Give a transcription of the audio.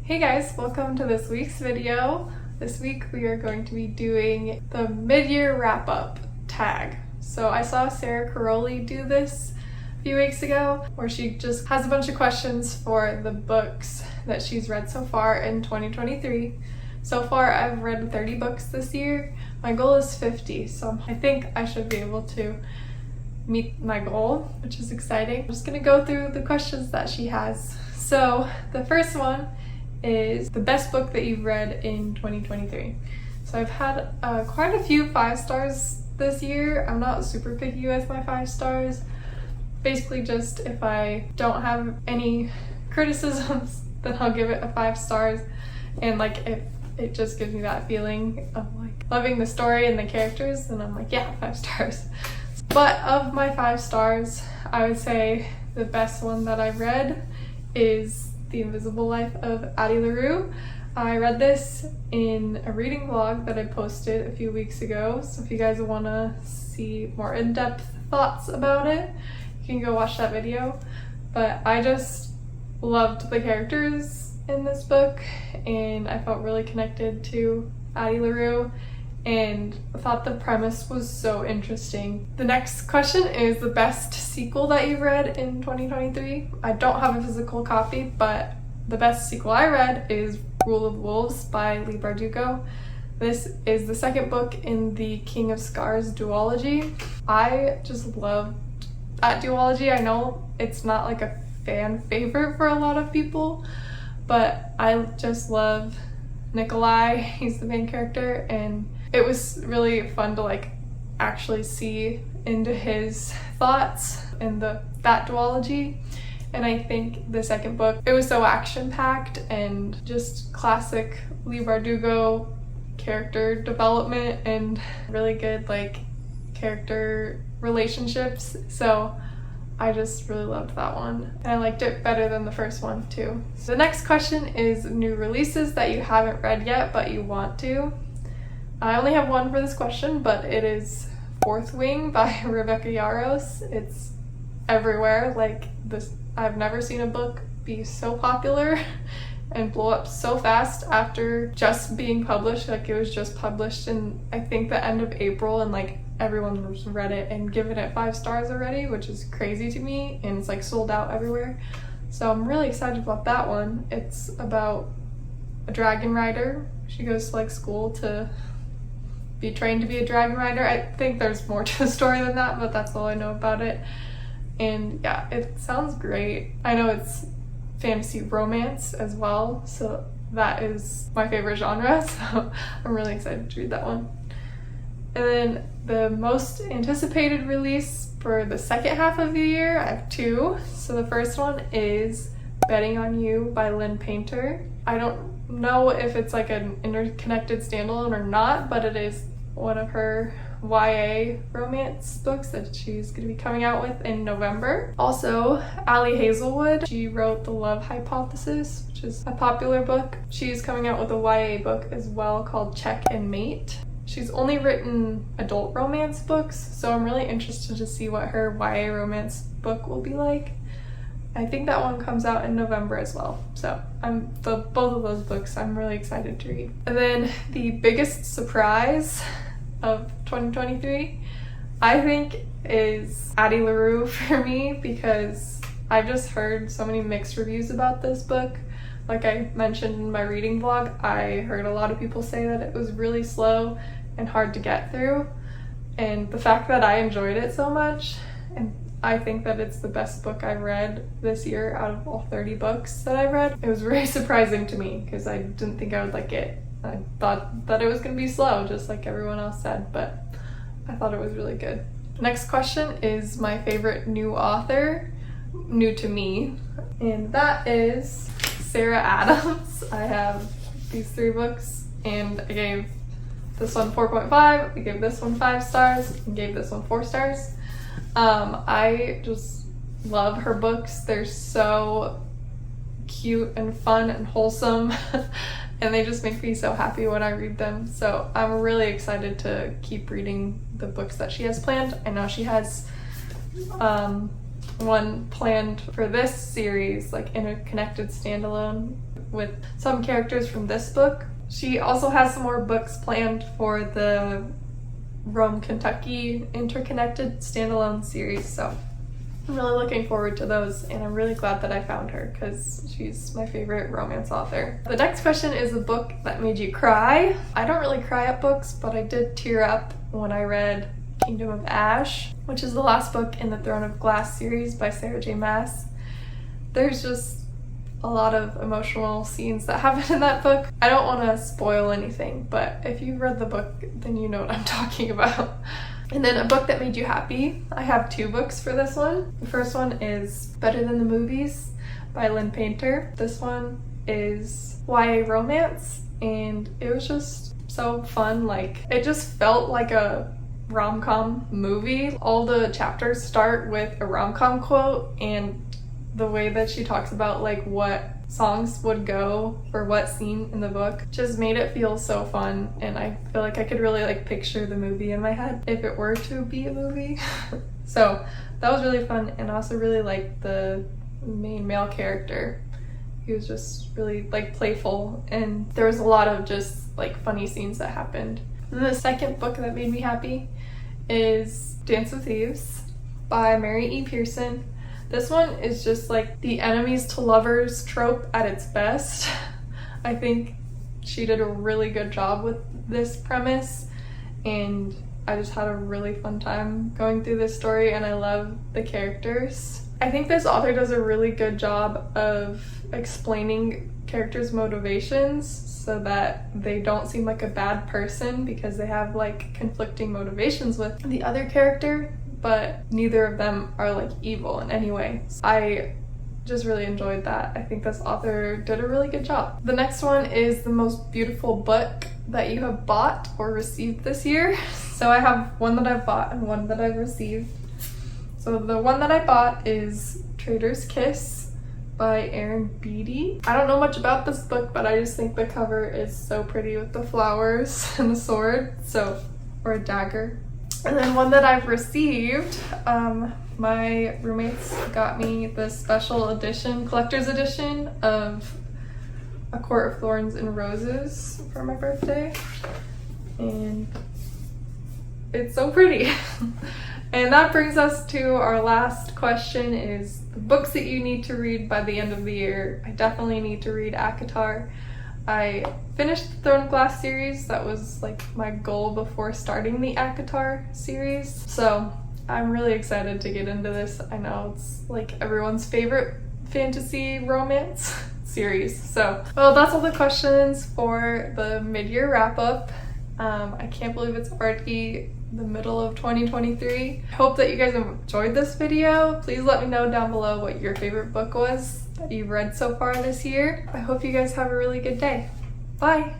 Hey guys, welcome to this week's video. This week we are going to be doing the mid-year wrap-up tag. So I saw Sara Carrolli do this a few weeks ago where she just has a bunch of questions for the books that she's read so far in 2023. So far I've read 30 books this year. My goal is 50, so I think I should be able to meet my goal, which is exciting. I'm just gonna go through the questions that she has. So the first one is the best book that you've read in 2023. So I've had quite a few 5 stars this year. I'm not super picky with my 5 stars. Basically just if I don't have any criticisms, then I'll give it a 5 stars. And like if it just gives me that feeling of like loving the story and the characters, then I'm like, yeah, 5 stars. But of my 5 stars, I would say the best one that I've read is The Invisible Life of Addie LaRue. I read this in a reading vlog that I posted a few weeks ago, so if you guys want to see more in-depth thoughts about it, you can go watch that video. But I just loved the characters in this book, and I felt really connected to Addie LaRue, and I thought the premise was so interesting. The next question is the best sequel that you've read in 2023. I don't have a physical copy, but the best sequel I read is Rule of Wolves by Leigh Bardugo. This is the second book in the King of Scars duology. I just loved that duology. I know it's not like a fan favorite for a lot of people, but I just love Nikolai. He's the main character, and it was really fun to like actually see into his thoughts in that duology. And I think the second book, it was so action-packed and just classic Leigh Bardugo character development and really good like character relationships. So I just really loved that one, and I liked it better than the first one too. So the next question is new releases that you haven't read yet but you want to. I only have one for this question, but it is Fourth Wing by Rebecca Yarros. It's everywhere. Like this, I've never seen a book be so popular and blow up so fast after just being published. Like it was just published in I think the end of April, and like everyone's read it and given it 5 stars already, which is crazy to me, and it's like sold out everywhere. So I'm really excited about that one. It's about a dragon rider. She goes to like school to be trained to be a dragon rider. I think there's more to the story than that, but that's all I know about it. And yeah, it sounds great. I know it's fantasy romance as well, so that is my favorite genre, so I'm really excited to read that one. And then the most anticipated release for the second half of the year, I have 2. So the first one is Betting on You by Lynn Painter. I don't know if it's like an interconnected standalone or not, but it is one of her YA romance books that she's going to be coming out with in November. Also, Ali Hazelwood, she wrote The Love Hypothesis, which is a popular book. She's coming out with a YA book as well called Check and Mate. She's only written adult romance books, so I'm really interested to see what her YA romance book will be like. I think that one comes out in November as well. So both of those books I'm really excited to read. And then the biggest surprise of 2023, I think, is Addie LaRue for me, because I've just heard so many mixed reviews about this book. Like I mentioned in my reading vlog, I heard a lot of people say that it was really slow and hard to get through. And the fact that I enjoyed it so much, and I think that it's the best book I've read this year out of all 30 books that I've read. It was very surprising to me because I didn't think I would like it. I thought that it was going to be slow, just like everyone else said, but I thought it was really good. Next question is my favorite new author, new to me, and that is Sarah Adams. I have these 3 books, and I gave this one 4.5, I gave this one 5 stars, and gave this one 4 stars. I just love her books. They're so cute and fun and wholesome and they just make me so happy when I read them. So I'm really excited to keep reading the books that she has planned. I know she has one planned for this series, like interconnected standalone with some characters from this book. She also has some more books planned for the Rome, Kentucky interconnected standalone series, so I'm really looking forward to those, and I'm really glad that I found her because she's my favorite romance author. The next question is a book that made you cry. I don't really cry at books, but I did tear up when I read Kingdom of Ash, which is the last book in the Throne of Glass series by Sarah J. Maas. There's just a lot of emotional scenes that happen in that book. I don't want to spoil anything, but if you've read the book, then you know what I'm talking about. And then a book that made you happy. I have 2 books for this one. The first one is Better Than the Movies by Lynn Painter. This one is YA romance, and it was just so fun. Like, it just felt like a rom-com movie. All the chapters start with a rom-com quote, and the way that she talks about like what songs would go for what scene in the book just made it feel so fun, and I feel like I could really like picture the movie in my head if it were to be a movie. So that was really fun, and I also really liked the main male character. He was just really like playful, and there was a lot of just like funny scenes that happened. And the second book that made me happy is Dance with Thieves by Mary E. Pearson. This one is just like the enemies to lovers trope at its best. I think she did a really good job with this premise, and I just had a really fun time going through this story, and I love the characters. I think this author does a really good job of explaining characters' motivations so that they don't seem like a bad person because they have like conflicting motivations with the other character, but neither of them are like evil in any way. I just really enjoyed that. I think this author did a really good job. The next one is the most beautiful book that you have bought or received this year. So I have one that I've bought and one that I've received. So the one that I bought is Trader's Kiss by Erin Beatty. I don't know much about this book, but I just think the cover is so pretty with the flowers and the sword, or a dagger. And then one that I've received, my roommates got me the special edition, collector's edition of A Court of Thorns and Roses for my birthday. And it's so pretty. And that brings us to our last question, is the books that you need to read by the end of the year. I definitely need to read ACOTAR. I finished the Throne of Glass series. That was like my goal before starting the ACOTAR series. So I'm really excited to get into this. I know it's like everyone's favorite fantasy romance series. So, well, that's all the questions for the mid-year wrap-up. I can't believe it's already the middle of 2023. I hope that you guys enjoyed this video. Please let me know down below what your favorite book was that you've read so far this year. I hope you guys have a really good day. Bye!